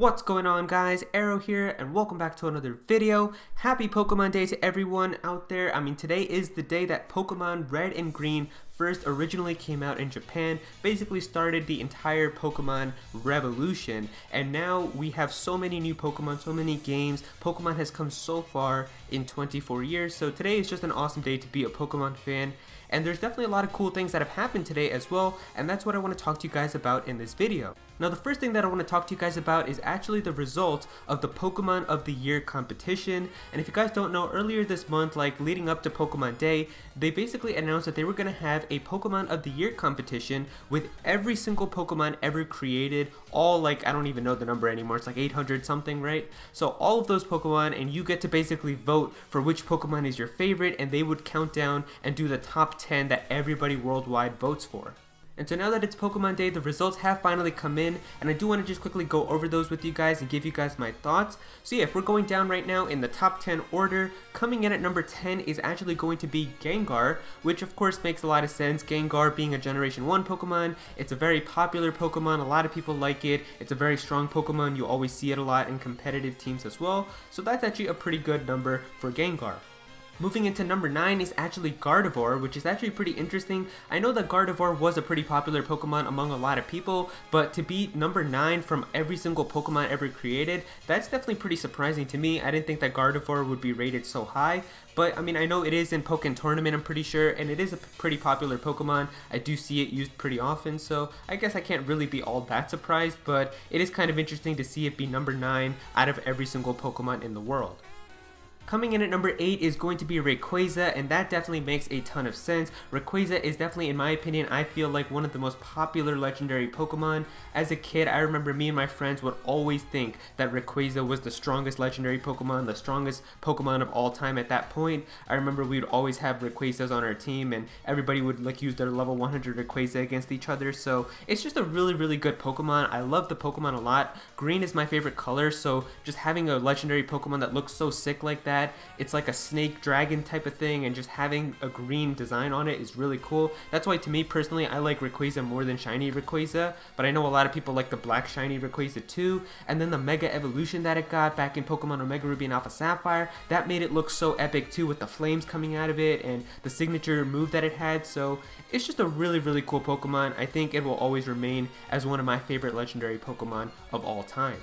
What's going on, guys? Arrow here, and welcome back to another video. Happy Pokemon Day to everyone out there. Today is the day that Pokemon Red and Green first originally came out in Japan, basically started the entire Pokemon revolution, and now we have so many new Pokemon, so many games. Pokemon has come so far in 24 years, so today is just an awesome day to be a Pokemon fan. And there's definitely a lot of cool things that have happened today as well, and that's what I want to talk to you guys about in this video. Now, the first thing that I want to talk to you guys about is actually the results of the Pokemon of the Year competition. And if you guys don't know, earlier this month, leading up to Pokemon Day, they basically announced that they were going to have a Pokemon of the Year competition with every single Pokemon ever created, all I don't even know the number anymore, it's 800 something, right? So all of those Pokemon, and you get to basically vote for which Pokemon is your favorite, and they would count down and do the top 10 that everybody worldwide votes for. And so now that it's Pokemon Day, the results have finally come in, and I do want to just quickly go over those with you guys and give you guys my thoughts. So yeah, if we're going down right now in the top 10 order, coming in at number 10 is actually going to be Gengar, which of course makes a lot of sense. Gengar being a Generation 1 Pokemon, it's a very popular Pokemon, a lot of people like it, it's a very strong Pokemon, you always see it a lot in competitive teams as well, so that's actually a pretty good number for Gengar. Moving into number 9 is actually Gardevoir, which is actually pretty interesting. I know that Gardevoir was a pretty popular Pokemon among a lot of people, but to be number 9 from every single Pokemon ever created, that's definitely pretty surprising to me. I didn't think that Gardevoir would be rated so high, but I know it is in Pokken Tournament, I'm pretty sure, and it is a pretty popular Pokemon. I do see it used pretty often, so I guess I can't really be all that surprised, but it is kind of interesting to see it be number 9 out of every single Pokemon in the world. Coming in at number 8 is going to be Rayquaza, and that definitely makes a ton of sense. Rayquaza is definitely, in my opinion, I feel like one of the most popular legendary Pokemon. As a kid, I remember me and my friends would always think that Rayquaza was the strongest legendary Pokemon, the strongest Pokemon of all time at that point. I remember we would always have Rayquazas on our team, and everybody would use their level 100 Rayquaza against each other, so it's just a really, really good Pokemon. I love the Pokemon a lot. Green is my favorite color, so just having a legendary Pokemon that looks so sick like that, it's like a snake dragon type of thing, and just having a green design on it is really cool. That's why, to me personally, I like Rayquaza more than shiny Rayquaza, but I know a lot of people like the black shiny Rayquaza too. And then the Mega Evolution that it got back in Pokemon Omega Ruby and Alpha Sapphire, that made it look so epic too, with the flames coming out of it and the signature move that it had. So it's just a really, really cool Pokemon. I think it will always remain as one of my favorite legendary Pokemon of all time.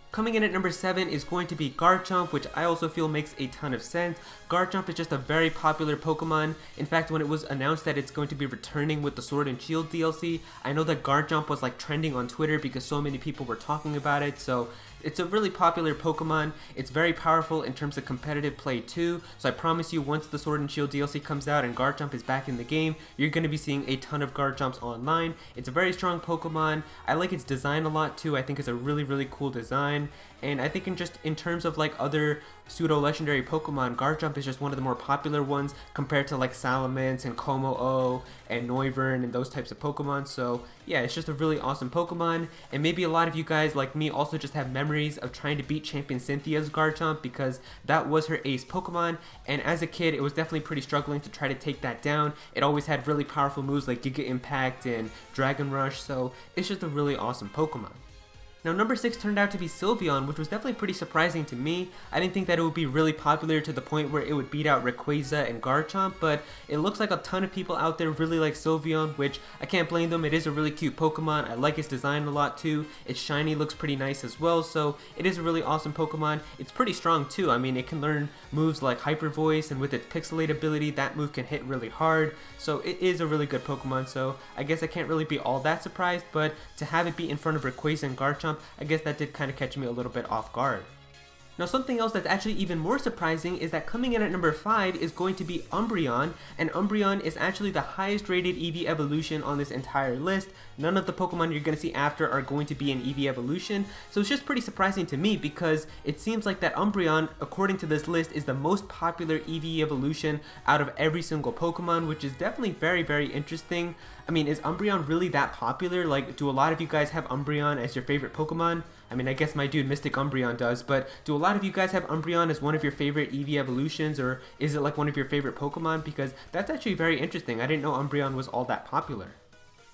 Coming in at number 7 is going to be Garchomp, which I also feel makes a ton of sense. Garchomp is just a very popular Pokemon. In fact, when it was announced that it's going to be returning with the Sword and Shield DLC, I know that Garchomp was trending on Twitter because so many people were talking about it. So it's a really popular Pokemon. It's very powerful in terms of competitive play too. So I promise you, once the Sword and Shield DLC comes out and Garchomp is back in the game, you're going to be seeing a ton of Garchomps online. It's a very strong Pokemon. I like its design a lot too. I think it's a really, really cool design. And I think in terms of other pseudo-legendary Pokemon, Garchomp is just one of the more popular ones compared to Salamence and Como-O and Noivern and those types of Pokemon. So yeah, it's just a really awesome Pokemon. And maybe a lot of you guys like me also just have memories of trying to beat Champion Cynthia's Garchomp, because that was her ace Pokemon. And as a kid, it was definitely pretty struggling to try to take that down. It always had really powerful moves like Giga Impact and Dragon Rush, so it's just a really awesome Pokemon. Now, number 6 turned out to be Sylveon, which was definitely pretty surprising to me. I didn't think that it would be really popular to the point where it would beat out Rayquaza and Garchomp, but it looks like a ton of people out there really like Sylveon, which I can't blame them. It is a really cute Pokemon. I like its design a lot too. Its shiny looks pretty nice as well, so it is a really awesome Pokemon. It's pretty strong too. It can learn moves like Hyper Voice, and with its Pixelate ability, that move can hit really hard. So it is a really good Pokemon, so I guess I can't really be all that surprised, but to have it be in front of Rayquaza and Garchomp, I guess that did kind of catch me a little bit off guard. Now, something else that's actually even more surprising is that coming in at number 5 is going to be Umbreon, and Umbreon is actually the highest rated EV evolution on this entire list. None of the Pokemon you're going to see after are going to be an EV evolution, so it's just pretty surprising to me, because it seems like that Umbreon, according to this list, is the most popular EV evolution out of every single Pokemon, which is definitely very, very interesting. Is Umbreon really that popular? Do a lot of you guys have Umbreon as your favorite Pokemon? I guess my dude Mystic Umbreon does, but do a lot of you guys have Umbreon as one of your favorite EV evolutions, or is it one of your favorite Pokemon? Because that's actually very interesting. I didn't know Umbreon was all that popular.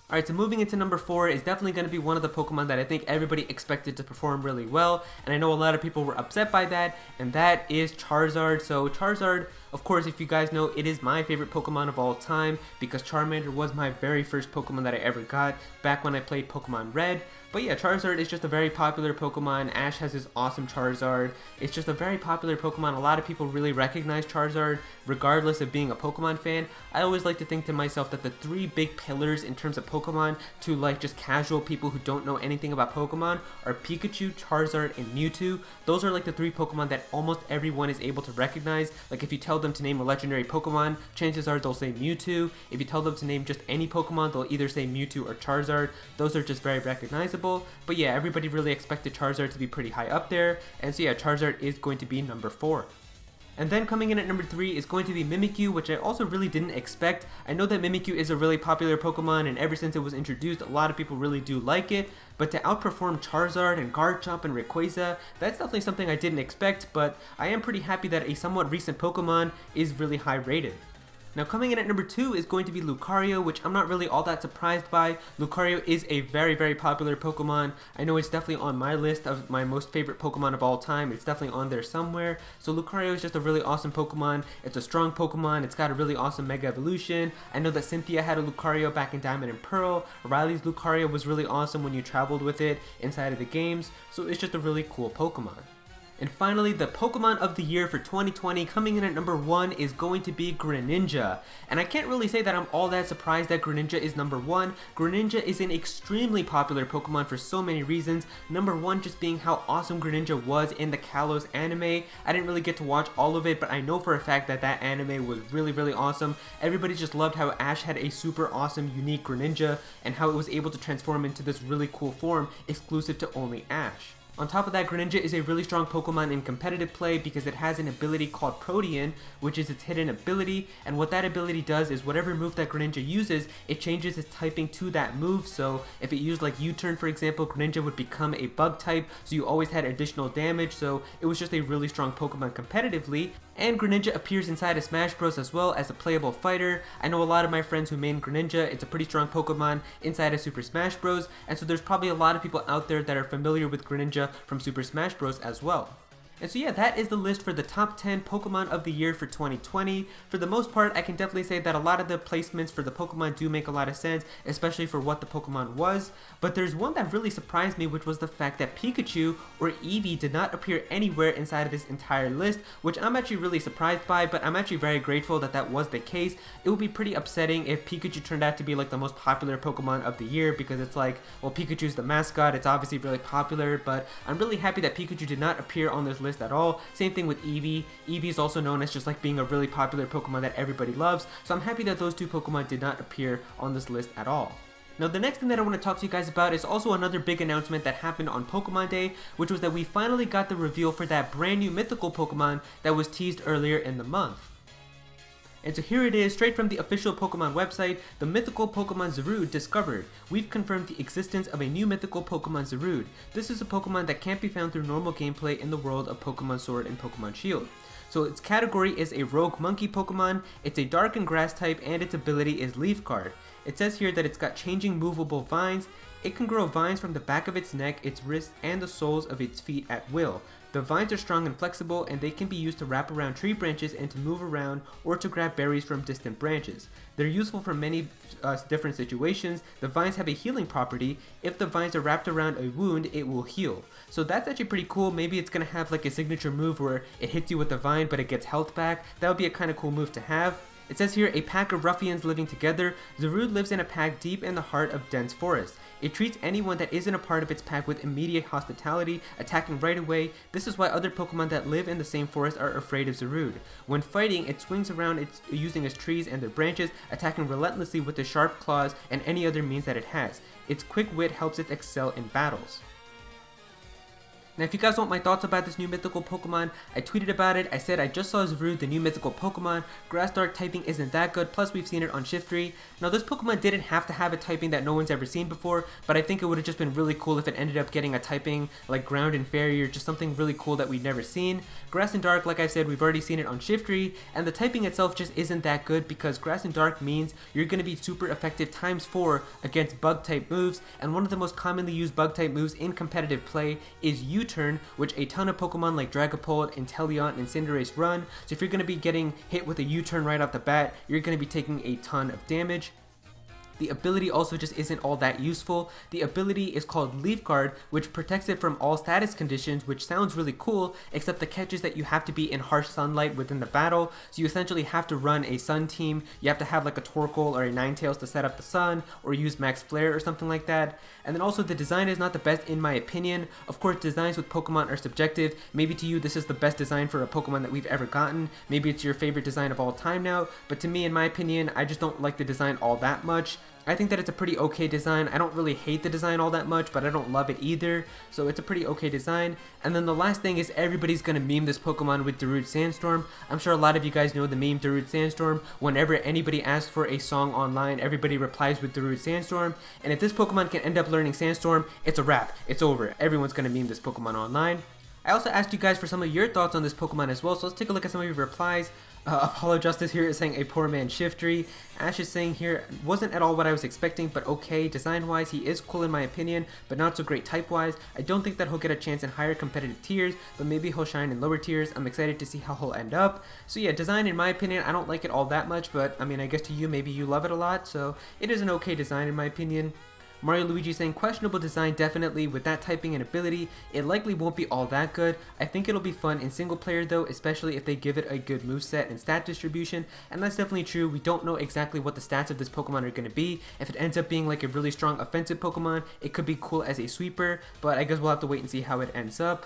Alright, so moving into number 4 is definitely going to be one of the Pokemon that I think everybody expected to perform really well, and I know a lot of people were upset by that, and that is Charizard. So Charizard, of course, if you guys know, it is my favorite Pokemon of all time, because Charmander was my very first Pokemon that I ever got back when I played Pokemon Red. But yeah, Charizard is just a very popular Pokemon. Ash has his awesome Charizard. It's just a very popular Pokemon. A lot of people really recognize Charizard regardless of being a Pokemon fan. I always like to think to myself that the 3 big pillars in terms of Pokemon to like just casual people who don't know anything about Pokemon are Pikachu, Charizard, and Mewtwo. Those are like the 3 Pokemon that almost everyone is able to recognize. Like if you tell them to name a legendary Pokemon, chances are they'll say Mewtwo. If you tell them to name just any Pokemon, they'll either say Mewtwo or Charizard. Those are just very recognizable. But yeah, everybody really expected Charizard to be pretty high up there, and so yeah, Charizard is going to be number 4. And then coming in at number 3 is going to be Mimikyu, which I also really didn't expect. I know that Mimikyu is a really popular Pokemon, and ever since it was introduced, a lot of people really do like it. But to outperform Charizard and Garchomp and Rayquaza, that's definitely something I didn't expect, but I am pretty happy that a somewhat recent Pokemon is really high rated. Now coming in at number 2 is going to be Lucario, which I'm not really all that surprised by. Lucario is a very, very popular Pokemon. I know it's definitely on my list of my most favorite Pokemon of all time. It's definitely on there somewhere. So Lucario is just a really awesome Pokemon. It's a strong Pokemon. It's got a really awesome Mega Evolution. I know that Cynthia had a Lucario back in Diamond and Pearl. Riley's Lucario was really awesome when you traveled with it inside of the games. So it's just a really cool Pokemon. And finally, the Pokemon of the Year for 2020, coming in at number 1, is going to be Greninja. And I can't really say that I'm all that surprised that Greninja is number 1. Greninja is an extremely popular Pokemon for so many reasons. Number 1 just being how awesome Greninja was in the Kalos anime. I didn't really get to watch all of it, but I know for a fact that that anime was really, really awesome. Everybody just loved how Ash had a super awesome, unique Greninja, and how it was able to transform into this really cool form exclusive to only Ash. On top of that, Greninja is a really strong Pokemon in competitive play because it has an ability called Protean, which is its hidden ability, and what that ability does is whatever move that Greninja uses, it changes its typing to that move. So if it used like U-turn, for example, Greninja would become a bug type, so you always had additional damage, so it was just a really strong Pokemon competitively. And Greninja appears inside of Smash Bros as well as a playable fighter. I know a lot of my friends who main Greninja. It's a pretty strong Pokemon inside of Super Smash Bros, and so there's probably a lot of people out there that are familiar with Greninja from Super Smash Bros as well. And so yeah, that is the list for the top 10 Pokemon of the year for 2020. For the most part, I can definitely say that a lot of the placements for the Pokemon do make a lot of sense, especially for what the Pokemon was. But there's one that really surprised me, which was the fact that Pikachu or Eevee did not appear anywhere inside of this entire list, which I'm actually really surprised by, but I'm actually very grateful that that was the case. It would be pretty upsetting if Pikachu turned out to be like the most popular Pokemon of the year, because it's like, well, Pikachu's the mascot, it's obviously really popular, but I'm really happy that Pikachu did not appear on this list at all. Same thing with Eevee. Eevee is also known as just like being a really popular Pokemon that everybody loves, so I'm happy that those two Pokemon did not appear on this list at all. Now the next thing that I want to talk to you guys about is also another big announcement that happened on Pokemon Day, which was that we finally got the reveal for that brand new mythical Pokemon that was teased earlier in the month. And so here it is, straight from the official Pokemon website, the Mythical Pokemon Zarude discovered. We've confirmed the existence of a new Mythical Pokemon Zarude. This is a Pokemon that can't be found through normal gameplay in the world of Pokemon Sword and Pokemon Shield. So its category is a rogue monkey Pokemon, it's a dark and grass type, and its ability is Leaf Guard. It says here that it's got changing movable vines. It can grow vines from the back of its neck, its wrists, and the soles of its feet at will. The vines are strong and flexible, and they can be used to wrap around tree branches and to move around or to grab berries from distant branches. They're useful for many different situations. The vines have a healing property. If the vines are wrapped around a wound, it will heal. So that's actually pretty cool. Maybe it's going to have like a signature move where it hits you with the vine but it gets health back. That would be a kind of cool move to have. It says here, a pack of ruffians living together. Zarude lives in a pack deep in the heart of dense forest. It treats anyone that isn't a part of its pack with immediate hospitality, attacking right away. This is why other Pokemon that live in the same forest are afraid of Zarude. When fighting, it swings around using its trees and their branches, attacking relentlessly with the sharp claws and any other means that it has. Its quick wit helps it excel in battles. Now, if you guys want my thoughts about this new mythical Pokemon, I tweeted about it. I said I just saw Zarude, the new mythical Pokemon. Grass Dark typing isn't that good, plus we've seen it on Shiftry. Now, this Pokemon didn't have to have a typing that no one's ever seen before, but I think it would have just been really cool if it ended up getting a typing like Ground and Fairy, or just something really cool that we've never seen. Grass and Dark, like I said, we've already seen it on Shiftry, and the typing itself just isn't that good because Grass and Dark means you're going to be super effective ×4 against Bug-type moves, and one of the most commonly used Bug-type moves in competitive play is U-Turn, which a ton of Pokemon like Dragapult, Inteleon, and Cinderace run. So if you're going to be getting hit with a U-Turn right off the bat, you're going to be taking a ton of damage. The ability also just isn't all that useful. The ability is called Leaf Guard, which protects it from all status conditions, which sounds really cool, except the catch is that you have to be in harsh sunlight within the battle, so you essentially have to run a sun team. You have to have like a Torkoal or a Ninetales to set up the sun, or use Max Flare or something like that. And then also the design is not the best in my opinion. Of course, designs with Pokemon are subjective. Maybe to you this is the best design for a Pokemon that we've ever gotten. Maybe it's your favorite design of all time now, but to me, in my opinion, I just don't like the design all that much. I think that it's a pretty okay design. I don't really hate the design all that much, but I don't love it either. So it's a pretty okay design. And then the last thing is everybody's gonna meme this Pokemon with Darude Sandstorm. I'm sure a lot of you guys know the meme Darude Sandstorm. Whenever anybody asks for a song online, everybody replies with Darude Sandstorm. And if this Pokemon can end up learning Sandstorm, it's a wrap. It's over. Everyone's gonna meme this Pokemon online. I also asked you guys for some of your thoughts on this Pokemon as well, so let's take a look at some of your replies. Apollo Justice here is saying a poor man Shiftry. Ash is saying here, wasn't at all what I was expecting, but okay. Design wise, he is cool in my opinion, but not so great type wise. I don't think that he'll get a chance in higher competitive tiers, but maybe he'll shine in lower tiers. I'm excited to see how he'll end up. So yeah, design in my opinion, I don't like it all that much, but I mean, I guess to you, maybe you love it a lot, so it is an okay design in my opinion. Mario Luigi saying questionable design definitely. With that typing and ability, it likely won't be all that good. I think it'll be fun in single player though, especially if they give it a good moveset and stat distribution, and that's definitely true. We don't know exactly what the stats of this Pokemon are going to be. If it ends up being like a really strong offensive Pokemon, it could be cool as a sweeper, but I guess we'll have to wait and see how it ends up.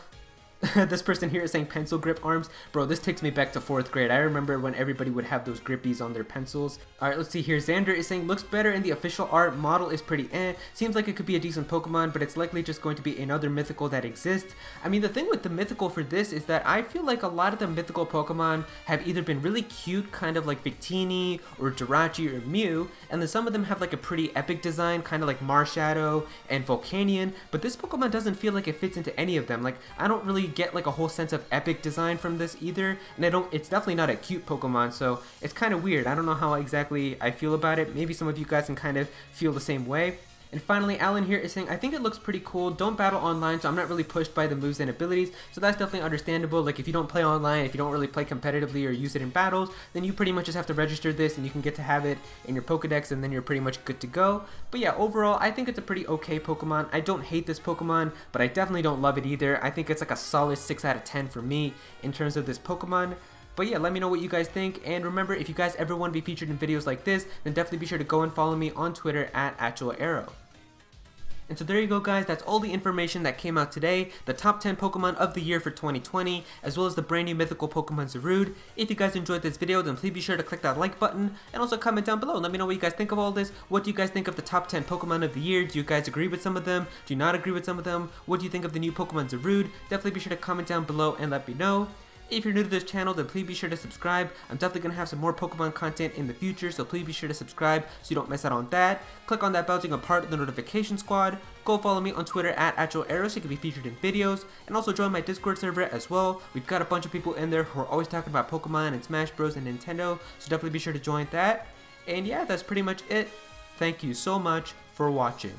This person here is saying pencil grip arms. Bro, this takes me back to 4th grade. I remember when everybody would have those grippies on their pencils. Alright, let's see here. Xander is saying looks better in the official art. Model is pretty Seems like it could be a decent Pokemon, but it's likely just going to be another mythical that exists. I mean, the thing with the mythical for this is that I feel like a lot of the mythical Pokemon have either been really cute, kind of like Victini or Jirachi or Mew, and then some of them have like a pretty epic design, kind of like Marshadow and Volcanion, but this Pokemon doesn't feel like it fits into any of them. Like, I don't really get like a whole sense of epic design from this either, and it's definitely not a cute Pokemon, so it's kind of weird. I don't know how exactly I feel about it. Maybe some of you guys can kind of feel the same way. And finally, Alan here is saying, I think it looks pretty cool. Don't battle online, so I'm not really pushed by the moves and abilities, so that's definitely understandable. Like, if you don't play online, if you don't really play competitively or use it in battles, then you pretty much just have to register this and you can get to have it in your Pokedex, and then you're pretty much good to go. But yeah, overall, I think it's a pretty okay Pokemon. I don't hate this Pokemon, but I definitely don't love it either. I think it's like a solid 6 out of 10 for me in terms of this Pokemon. But yeah, let me know what you guys think, and remember, if you guys ever want to be featured in videos like this, then definitely be sure to go and follow me on Twitter at @ActualArrow. And so there you go, guys. That's all the information that came out today. The top 10 Pokemon of the year for 2020, as well as the brand new mythical Pokemon Zarude. If you guys enjoyed this video, then please be sure to click that like button, and also comment down below. Let me know what you guys think of all this. What do you guys think of the top 10 Pokemon of the year? Do you guys agree with some of them? Do you not agree with some of them? What do you think of the new Pokemon Zarude? Definitely be sure to comment down below and let me know. If you're new to this channel, then please be sure to subscribe. I'm definitely going to have some more Pokemon content in the future, so please be sure to subscribe so you don't miss out on that. Click on that bell to become part of the notification squad. Go follow me on Twitter at @ActualArrow so you can be featured in videos. And also join my Discord server as well. We've got a bunch of people in there who are always talking about Pokemon and Smash Bros. And Nintendo, so definitely be sure to join that. And yeah, that's pretty much it. Thank you so much for watching.